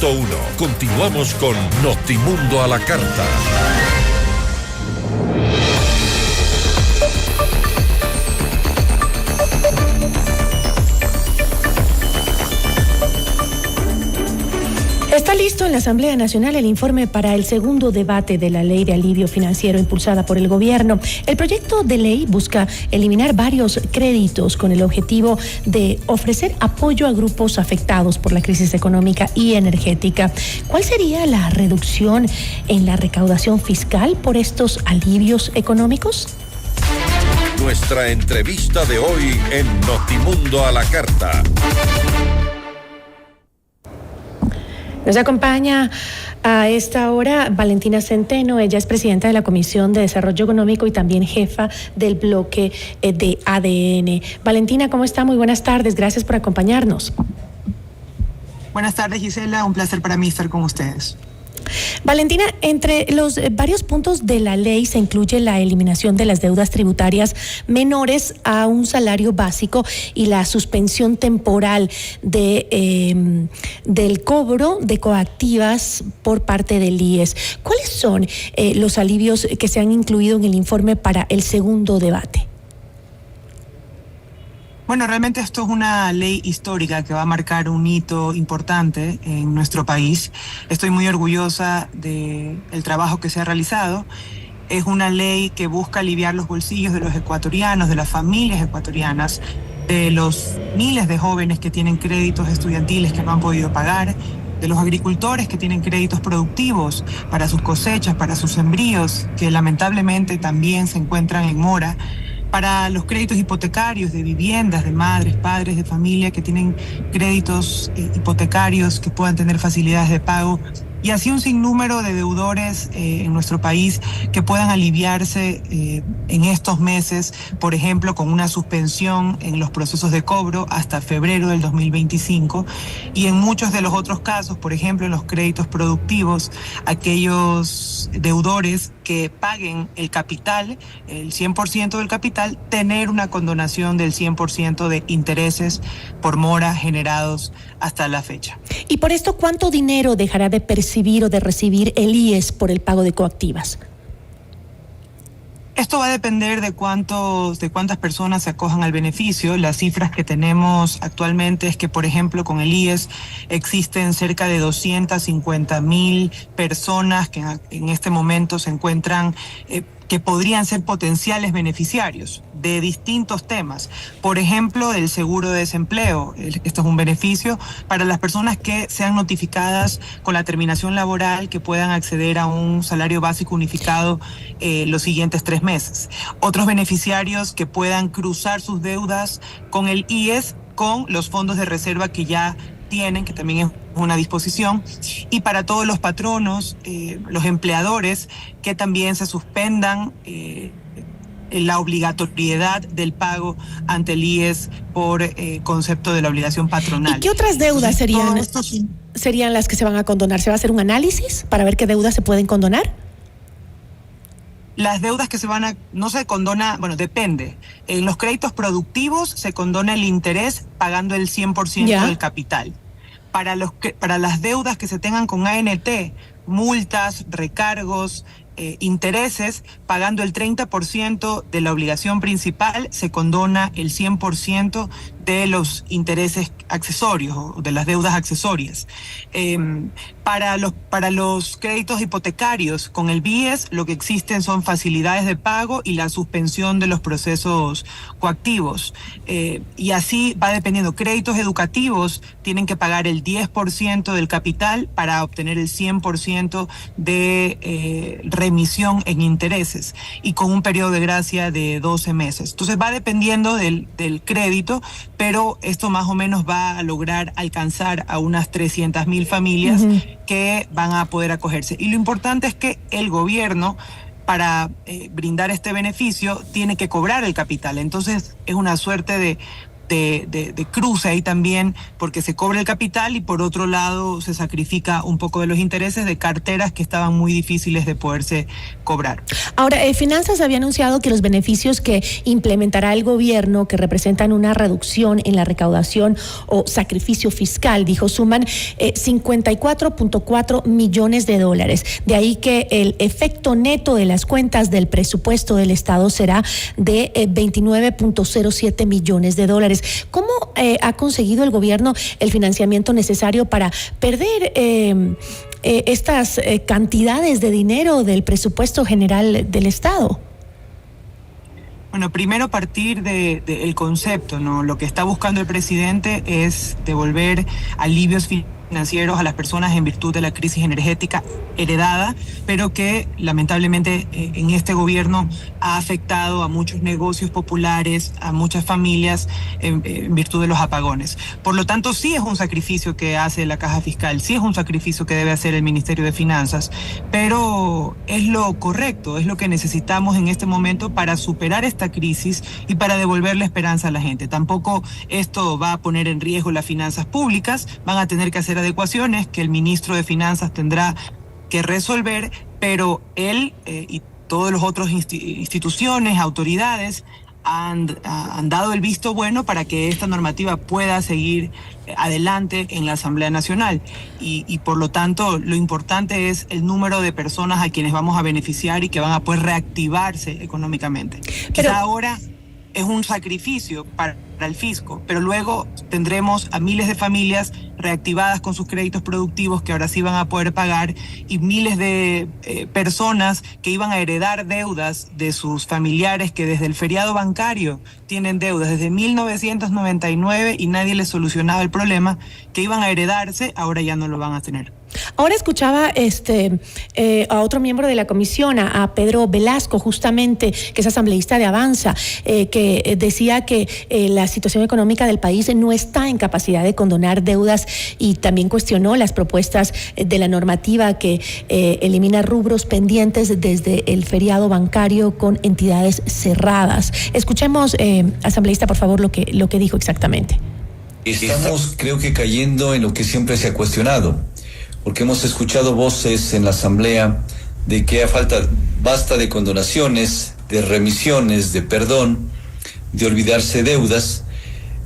100.1. Continuamos con Notimundo a la Carta. Está listo en la Asamblea Nacional el informe para el segundo debate de la Ley de Alivio Financiero impulsada por el gobierno. El proyecto de ley busca eliminar varios créditos con el objetivo de ofrecer apoyo a grupos afectados por la crisis económica y energética. ¿Cuál sería la reducción en la recaudación fiscal por estos alivios económicos? Nuestra entrevista de hoy en Notimundo a la Carta. Nos acompaña a esta hora Valentina Centeno. Ella es presidenta de la Comisión de Desarrollo Económico y también jefa del bloque de ADN. Valentina, ¿cómo está? Muy buenas tardes. Gracias por acompañarnos. Buenas tardes, Gisela. Un placer para mí estar con ustedes. Valentina, entre los varios puntos de la ley se incluye la eliminación de las deudas tributarias menores a un salario básico y la suspensión temporal del cobro de coactivas por parte del IES. ¿Cuáles son los alivios que se han incluido en el informe para el segundo debate? Bueno, realmente esto es una ley histórica que va a marcar un hito importante en nuestro país. Estoy muy orgullosa del trabajo que se ha realizado. Es una ley que busca aliviar los bolsillos de los ecuatorianos, de las familias ecuatorianas, de los miles de jóvenes que tienen créditos estudiantiles que no han podido pagar, de los agricultores que tienen créditos productivos para sus cosechas, para sus sembríos, que lamentablemente también se encuentran en mora, para los créditos hipotecarios de viviendas, de madres, padres de familia que tienen créditos hipotecarios que puedan tener facilidades de pago, y así un sinnúmero de deudores en nuestro país que puedan aliviarse en estos meses, por ejemplo, con una suspensión en los procesos de cobro hasta febrero del 2025, y en muchos de los otros casos, por ejemplo, en los créditos productivos, aquellos deudores que paguen el capital, el 100% del capital, tener una condonación del 100% de intereses por mora generados hasta la fecha. Y por esto, ¿cuánto dinero dejará de percibir o de recibir el IES por el pago de coactivas? Esto va a depender de cuántas personas se acojan al beneficio. Las cifras que tenemos actualmente es que, por ejemplo, con el IES existen cerca de 250.000 personas que en este momento se encuentran que podrían ser potenciales beneficiarios de distintos temas. Por ejemplo, del seguro de desempleo. Esto es un beneficio para las personas que sean notificadas con la terminación laboral, que puedan acceder a un salario básico unificado los siguientes 3 meses. Otros beneficiarios que puedan cruzar sus deudas con el IES, con los fondos de reserva que ya tienen, que también es una disposición, y para todos los patronos, los empleadores, que también se suspendan la obligatoriedad del pago ante el IES por concepto de la obligación patronal. ¿Y qué otras deudas serían las que se van a condonar? ¿Se va a hacer un análisis para ver qué deudas se pueden condonar? Las deudas que no se condona, bueno, depende. En los créditos productivos se condona el interés pagando el 100% del capital. Para las deudas que se tengan con ANT, multas, recargos, intereses, pagando el 30% de la obligación principal, se condona el 100% de los intereses accesorios o de las deudas accesorias. Para los créditos hipotecarios con el BIES, lo que existen son facilidades de pago y la suspensión de los procesos coactivos. Y así va dependiendo. Créditos educativos tienen que pagar el 10% del capital para obtener el 100% de remisión en intereses, y con un periodo de gracia de 12 meses. Entonces va dependiendo del crédito, pero esto más o menos va a lograr alcanzar a unas 300.000 familias que van a poder acogerse. Y lo importante es que el gobierno, para brindar este beneficio, tiene que cobrar el capital. Entonces es una suerte de de cruce ahí también, porque se cobra el capital y por otro lado se sacrifica un poco de los intereses de carteras que estaban muy difíciles de poderse cobrar. Ahora, Finanzas había anunciado que los beneficios que implementará el gobierno, que representan una reducción en la recaudación o sacrificio fiscal, dijo, suman 54.4 millones de dólares. De ahí que el efecto neto de las cuentas del presupuesto del Estado será de 29.07 millones de dólares. ¿Cómo ha conseguido el gobierno el financiamiento necesario para perder estas cantidades de dinero del presupuesto general del Estado? Bueno, primero partir del concepto, ¿no? Lo que está buscando el presidente es devolver alivios financieros a las personas en virtud de la crisis energética heredada, pero que lamentablemente en este gobierno ha afectado a muchos negocios populares, a muchas familias en virtud de los apagones. Por lo tanto, sí es un sacrificio que hace la Caja Fiscal, sí es un sacrificio que debe hacer el Ministerio de Finanzas, pero es lo correcto, es lo que necesitamos en este momento para superar esta crisis y para devolverle esperanza a la gente. Tampoco esto va a poner en riesgo las finanzas públicas, van a tener que hacer adecuaciones que el ministro de Finanzas tendrá que resolver, pero él y todos los otros instituciones, autoridades han dado el visto bueno para que esta normativa pueda seguir adelante en la Asamblea Nacional y por lo tanto lo importante es el número de personas a quienes vamos a beneficiar y que van a poder reactivarse económicamente. Quizá ahora es un sacrificio para el fisco, pero luego tendremos a miles de familias reactivadas con sus créditos productivos que ahora sí van a poder pagar y miles de personas que iban a heredar deudas de sus familiares que desde el feriado bancario tienen deudas desde 1999 y nadie les solucionaba el problema, que iban a heredarse, ahora ya no lo van a tener. Ahora escuchaba a otro miembro de la comisión, a Pedro Velasco, justamente, que es asambleísta de Avanza, que decía que la situación económica del país no está en capacidad de condonar deudas y también cuestionó las propuestas de la normativa que elimina rubros pendientes desde el feriado bancario con entidades cerradas. Escuchemos, asambleísta, por favor, lo que dijo exactamente. Estamos, creo que, cayendo en lo que siempre se ha cuestionado, porque hemos escuchado voces en la Asamblea de que basta de condonaciones, de remisiones, de perdón, de olvidarse deudas,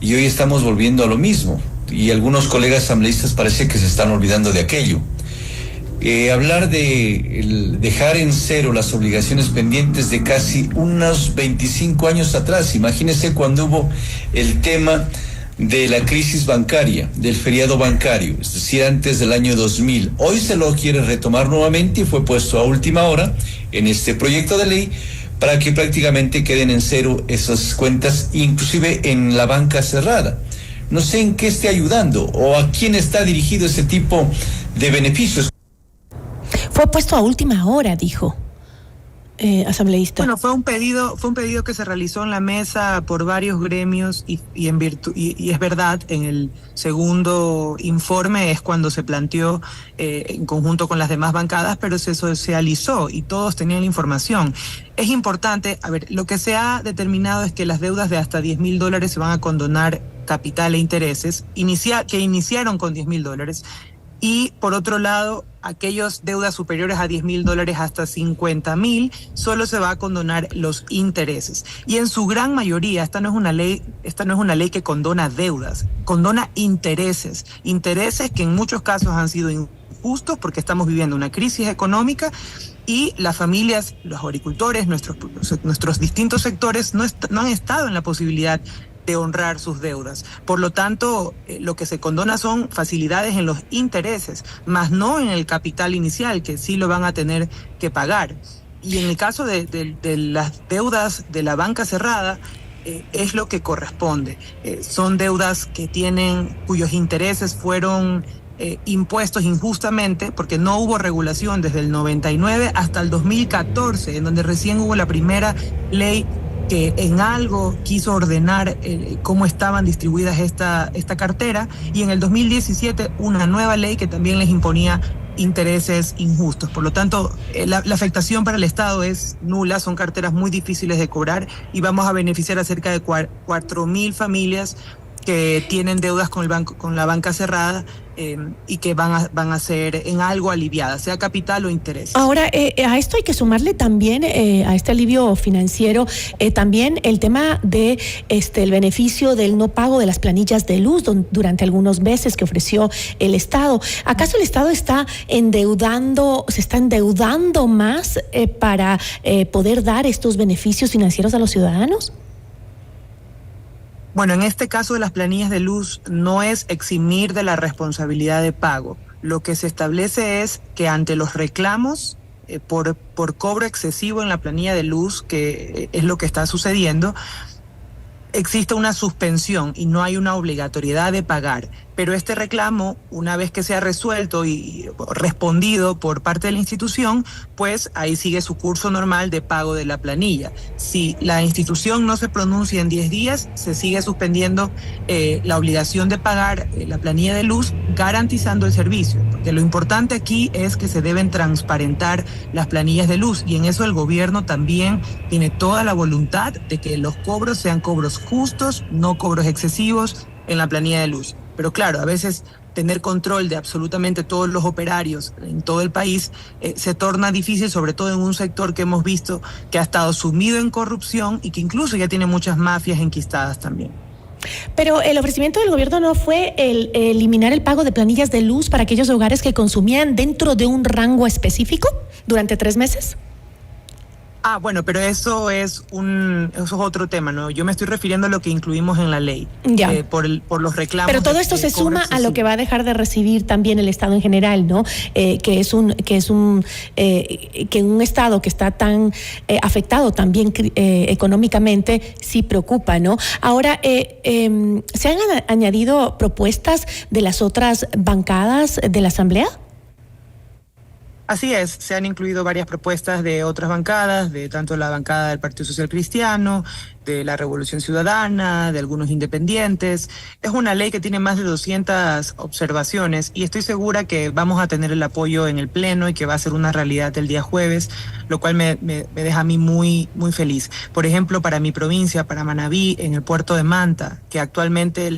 y hoy estamos volviendo a lo mismo, y algunos colegas asambleístas parece que se están olvidando de aquello. Hablar de dejar en cero las obligaciones pendientes de casi unos 25 años atrás, imagínense cuando hubo el tema de la crisis bancaria, del feriado bancario, es decir, antes del año 2000. Hoy se lo quiere retomar nuevamente y fue puesto a última hora en este proyecto de ley para que prácticamente queden en cero esas cuentas, inclusive en la banca cerrada. No sé en qué esté ayudando o a quién está dirigido ese tipo de beneficios. Fue puesto a última hora, dijo. Asambleísta. Bueno, fue un pedido que se realizó en la mesa por varios gremios y es verdad, en el segundo informe es cuando se planteó en conjunto con las demás bancadas, pero se socializó y todos tenían la información. Es importante, lo que se ha determinado es que las deudas de hasta $10,000 se van a condonar capital e intereses, que iniciaron con $10,000. Y por otro lado, aquellas deudas superiores a $10,000 hasta $50,000, solo se va a condonar los intereses. Y en su gran mayoría, esta no es una ley que condona deudas, condona intereses que en muchos casos han sido injustos porque estamos viviendo una crisis económica y las familias, los agricultores, nuestros distintos sectores no han estado en la posibilidad de honrar sus deudas. Por lo tanto, lo que se condona son facilidades en los intereses, más no en el capital inicial, que sí lo van a tener que pagar. Y en el caso de las deudas de la banca cerrada, es lo que corresponde. Son deudas cuyos intereses fueron impuestos injustamente, porque no hubo regulación desde el 99 hasta el 2014, en donde recién hubo la primera ley que en algo quiso ordenar cómo estaban distribuidas esta cartera, y en el 2017 una nueva ley que también les imponía intereses injustos. Por lo tanto, la afectación para el Estado es nula, son carteras muy difíciles de cobrar y vamos a beneficiar a cerca de 4.000 familias que tienen deudas con el banco, con la banca cerrada, y que van a ser en algo aliviadas, sea capital o interés. Ahora, a esto hay que sumarle también, a este alivio financiero, también el tema de el beneficio del no pago de las planillas de luz durante algunos meses que ofreció el Estado. ¿Acaso el Estado se está endeudando más para poder dar estos beneficios financieros a los ciudadanos? Bueno, en este caso de las planillas de luz no es eximir de la responsabilidad de pago. Lo que se establece es que ante los reclamos por cobro excesivo en la planilla de luz, que es lo que está sucediendo, existe una suspensión y no hay una obligatoriedad de pagar. Pero este reclamo, una vez que sea resuelto y respondido por parte de la institución, pues ahí sigue su curso normal de pago de la planilla. Si la institución no se pronuncia en 10 días, se sigue suspendiendo la obligación de pagar la planilla de luz, garantizando el servicio. Porque lo importante aquí es que se deben transparentar las planillas de luz, y en eso el gobierno también tiene toda la voluntad de que los cobros sean cobros justos, no cobros excesivos en la planilla de luz. Pero claro, a veces tener control de absolutamente todos los operarios en todo el país se torna difícil, sobre todo en un sector que hemos visto que ha estado sumido en corrupción y que incluso ya tiene muchas mafias enquistadas también. Pero el ofrecimiento del gobierno no fue el eliminar el pago de planillas de luz para aquellos hogares que consumían dentro de un rango específico durante 3 meses. Bueno, pero eso es otro tema, ¿no? Yo me estoy refiriendo a lo que incluimos en la ley, por los reclamos. Pero todo esto se suma a lo que va a dejar de recibir también el Estado en general, ¿no? Que un Estado que está tan afectado también económicamente sí preocupa, ¿no? Ahora, ¿se han añadido propuestas de las otras bancadas de la Asamblea? Así es, se han incluido varias propuestas de otras bancadas, de tanto la bancada del Partido Social Cristiano, de la Revolución Ciudadana, de algunos independientes. Es una ley que tiene más de 200 observaciones y estoy segura que vamos a tener el apoyo en el Pleno y que va a ser una realidad el día jueves, lo cual me deja a mí muy, muy feliz. Por ejemplo, para mi provincia, para Manabí, en el puerto de Manta, que actualmente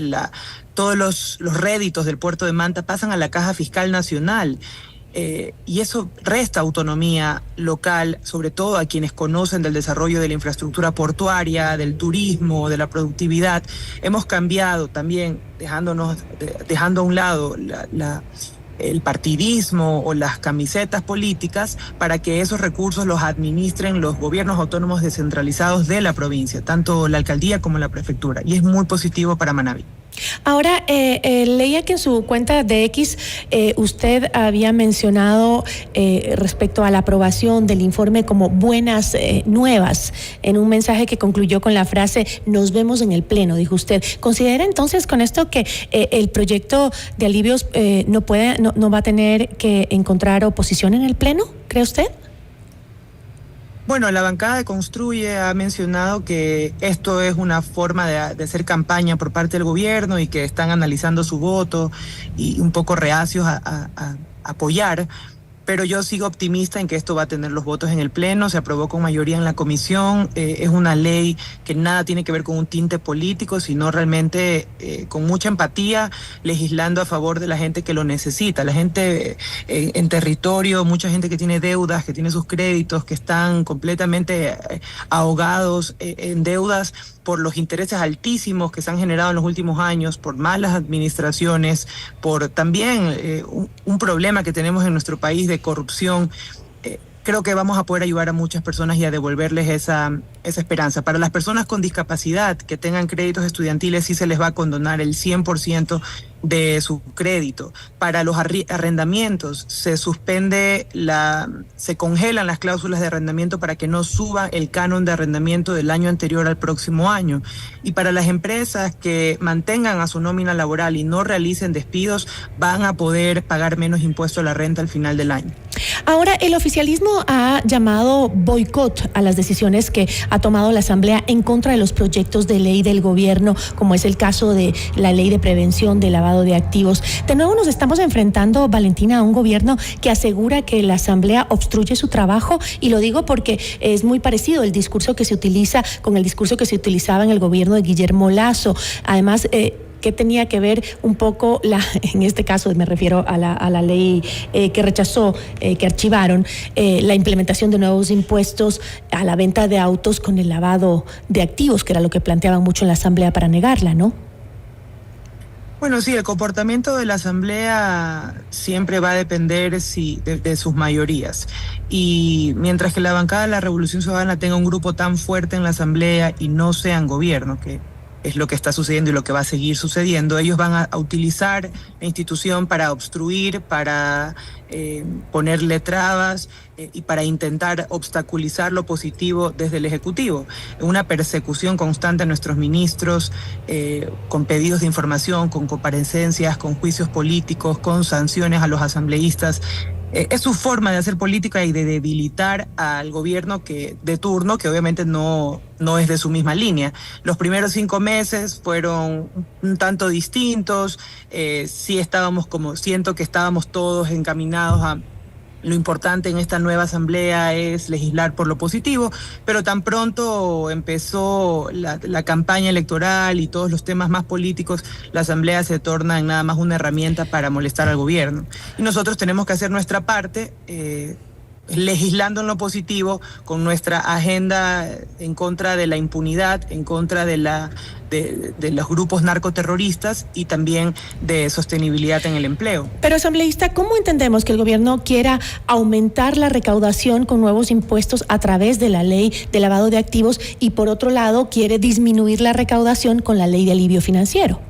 todos los réditos del puerto de Manta pasan a la Caja Fiscal Nacional. Y eso resta autonomía local, sobre todo a quienes conocen del desarrollo de la infraestructura portuaria, del turismo, de la productividad. Hemos cambiado también, dejando a un lado el partidismo o las camisetas políticas para que esos recursos los administren los gobiernos autónomos descentralizados de la provincia, tanto la alcaldía como la prefectura. Y es muy positivo para Manabí. Ahora, leía que en su cuenta de X usted había mencionado respecto a la aprobación del informe como buenas nuevas, en un mensaje que concluyó con la frase "nos vemos en el Pleno", dijo usted. ¿Considera entonces con esto que el proyecto de alivios no va a tener que encontrar oposición en el Pleno? ¿Cree usted? Bueno, la bancada de Construye ha mencionado que esto es una forma de hacer campaña por parte del gobierno y que están analizando su voto y un poco reacios a apoyar. Pero yo sigo optimista en que esto va a tener los votos en el Pleno, se aprobó con mayoría en la comisión, es una ley que nada tiene que ver con un tinte político, sino realmente con mucha empatía, legislando a favor de la gente que lo necesita, la gente en territorio, mucha gente que tiene deudas, que tiene sus créditos, que están completamente ahogados en deudas por los intereses altísimos que se han generado en los últimos años, por malas administraciones, por también un problema que tenemos en nuestro país de corrupción. Creo que vamos a poder ayudar a muchas personas y a devolverles esa esperanza. Para las personas con discapacidad que tengan créditos estudiantiles, sí se les va a condonar el 100% de su crédito. Para los arrendamientos, se congelan las cláusulas de arrendamiento para que no suba el canon de arrendamiento del año anterior al próximo año. Y para las empresas que mantengan a su nómina laboral y no realicen despidos, van a poder pagar menos impuesto a la renta al final del año. Ahora, el oficialismo ha llamado boicot a las decisiones que ha tomado la Asamblea en contra de los proyectos de ley del gobierno, como es el caso de la ley de prevención del lavado de activos. De nuevo nos estamos enfrentando, Valentina, a un gobierno que asegura que la Asamblea obstruye su trabajo, y lo digo porque es muy parecido el discurso que se utiliza con el discurso que se utilizaba en el gobierno de Guillermo Lasso. Además, ¿qué tenía que ver un poco en este caso me refiero a la ley que rechazó, que archivaron, la implementación de nuevos impuestos a la venta de autos con el lavado de activos, que era lo que planteaban mucho en la Asamblea para negarla, ¿no? Bueno, sí, el comportamiento de la Asamblea siempre va a depender de sus mayorías. Y mientras que la bancada de la Revolución Ciudadana tenga un grupo tan fuerte en la Asamblea y no sean gobierno, que es lo que está sucediendo y lo que va a seguir sucediendo, ellos van a utilizar la institución para obstruir, para ponerle trabas y para intentar obstaculizar lo positivo desde el Ejecutivo. Una persecución constante a nuestros ministros, con pedidos de información, con comparecencias, con juicios políticos, con sanciones a los asambleístas. Es su forma de hacer política y de debilitar al gobierno de turno, que obviamente no es de su misma línea. Los primeros 5 meses fueron un tanto distintos. Sí siento que estábamos todos encaminados a lo importante en esta nueva asamblea es legislar por lo positivo, pero tan pronto empezó la campaña electoral y todos los temas más políticos, la asamblea se torna en nada más una herramienta para molestar al gobierno. Y nosotros tenemos que hacer nuestra parte, legislando en lo positivo, con nuestra agenda en contra de la impunidad, en contra de los grupos narcoterroristas y también de sostenibilidad en el empleo. Pero, asambleísta, ¿cómo entendemos que el gobierno quiera aumentar la recaudación con nuevos impuestos a través de la ley de lavado de activos y, por otro lado, quiere disminuir la recaudación con la ley de alivio financiero?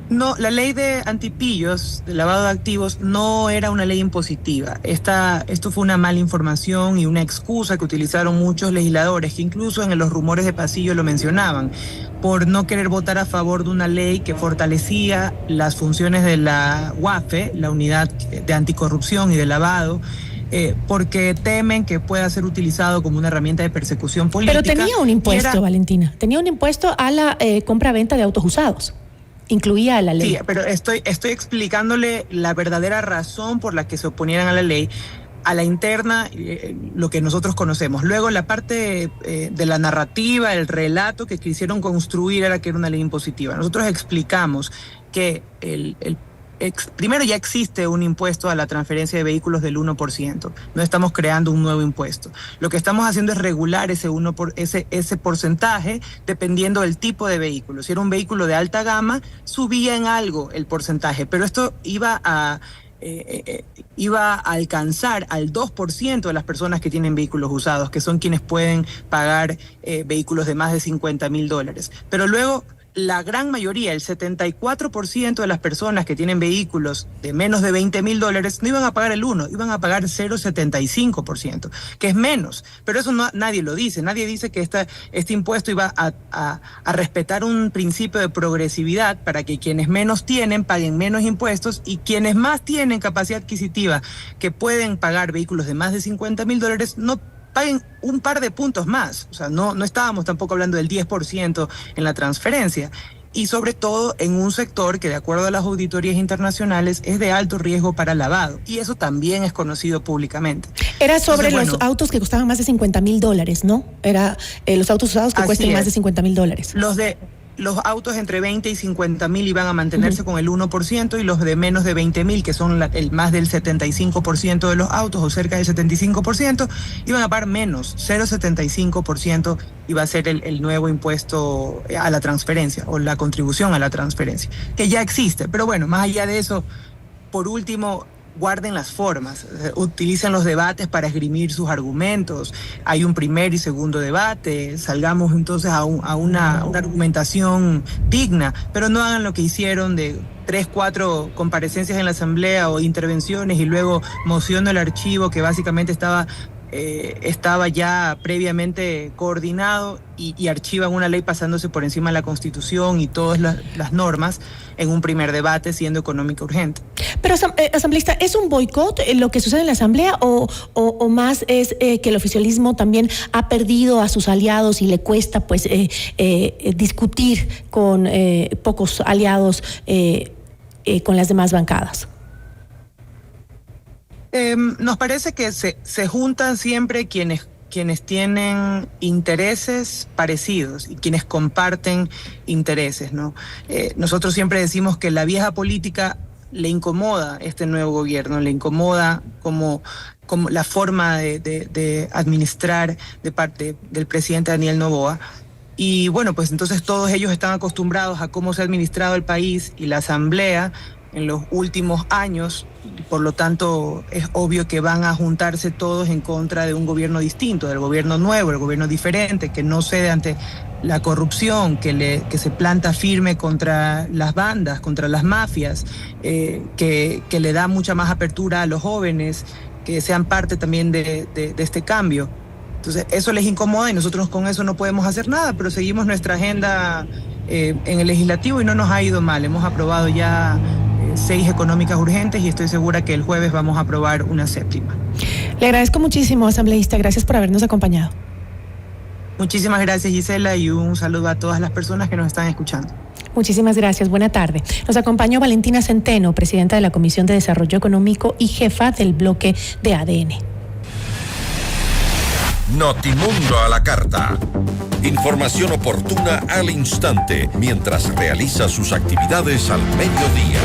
No, la ley de antipillos, de lavado de activos, no era una ley impositiva. Esto fue una mala información y una excusa que utilizaron muchos legisladores, que incluso en los rumores de pasillo lo mencionaban, por no querer votar a favor de una ley que fortalecía las funciones de la UAFE, la Unidad de Anticorrupción y de Lavado, porque temen que pueda ser utilizado como una herramienta de persecución política. Pero tenía un impuesto, Valentina, tenía un impuesto a la compra-venta de autos usados. Incluía la ley. Sí, pero estoy explicándole la verdadera razón por la que se oponieran a la ley, a la interna, lo que nosotros conocemos. Luego la parte de la narrativa, el relato que quisieron construir era que era una ley impositiva. Nosotros explicamos que primero ya existe un impuesto a la transferencia de vehículos del 1%. No estamos creando un nuevo impuesto. Lo que estamos haciendo es regular ese porcentaje dependiendo del tipo de vehículo. Si era un vehículo de alta gama, subía en algo el porcentaje, pero esto iba a alcanzar al 2% de las personas que tienen vehículos usados, que son quienes pueden pagar vehículos de más de $50,000. Pero luego la gran mayoría, el 74% de las personas que tienen vehículos de menos de $20,000 no iban a pagar el 1, iban a pagar 0,75%, que es menos. Pero eso nadie lo dice. Nadie dice que este impuesto iba a respetar un principio de progresividad para que quienes menos tienen paguen menos impuestos y quienes más tienen capacidad adquisitiva, que pueden pagar vehículos de más de $50,000, no paguen un par de puntos más. O sea, no estábamos tampoco hablando del 10% en la transferencia. Y sobre todo en un sector que, de acuerdo a las auditorías internacionales, es de alto riesgo para lavado. Y eso también es conocido públicamente. Era sobre los autos que costaban más de $50,000, ¿no? Era los autos usados que cuesten más de $50,000. Los autos entre 20 y 50,000 iban a mantenerse con el 1%, y los de menos de 20,000, que son el más del 75% de los autos, o cerca del 75%, iban a pagar menos, 0,75% iba a ser el nuevo impuesto a la transferencia, o la contribución a la transferencia, que ya existe. Pero bueno, más allá de eso, por último, guarden las formas, utilicen los debates para esgrimir sus argumentos. Hay un primer y segundo debate, salgamos entonces a una argumentación digna, pero no hagan lo que hicieron de 3, 4 comparecencias en la asamblea o intervenciones y luego moción del archivo que básicamente estaba estaba ya previamente coordinado y archivan una ley pasándose por encima de la Constitución y todas las normas en un primer debate, siendo económica urgente. Pero, asambleísta, ¿es un boicot lo que sucede en la Asamblea o más es que el oficialismo también ha perdido a sus aliados y le cuesta pues discutir con pocos aliados con las demás bancadas? Nos parece que se juntan siempre quienes tienen intereses parecidos y quienes comparten intereses, ¿no? Nosotros siempre decimos que la vieja política le incomoda este nuevo gobierno, le incomoda como la forma de administrar de parte del presidente Daniel Noboa. Y bueno, pues entonces todos ellos están acostumbrados a cómo se ha administrado el país y la Asamblea en los últimos años. Por lo tanto, es obvio que van a juntarse todos en contra de un gobierno distinto, del gobierno nuevo, el gobierno diferente, que no cede ante la corrupción, que se planta firme contra las bandas, contra las mafias, que le da mucha más apertura a los jóvenes, que sean parte también de este cambio. Entonces, eso les incomoda y nosotros con eso no podemos hacer nada, pero seguimos nuestra agenda en el legislativo y no nos ha ido mal. Hemos aprobado ya 6 económicas urgentes y estoy segura que el jueves vamos a aprobar una 7ª. Le agradezco muchísimo, asambleísta. Gracias por habernos acompañado. Muchísimas gracias, Gisela, y un saludo a todas las personas que nos están escuchando. Muchísimas gracias. Buena tarde. Nos acompañó Valentina Centeno, presidenta de la Comisión de Desarrollo Económico y jefa del bloque de ADN. Notimundo a la carta. Información oportuna al instante mientras realiza sus actividades al mediodía.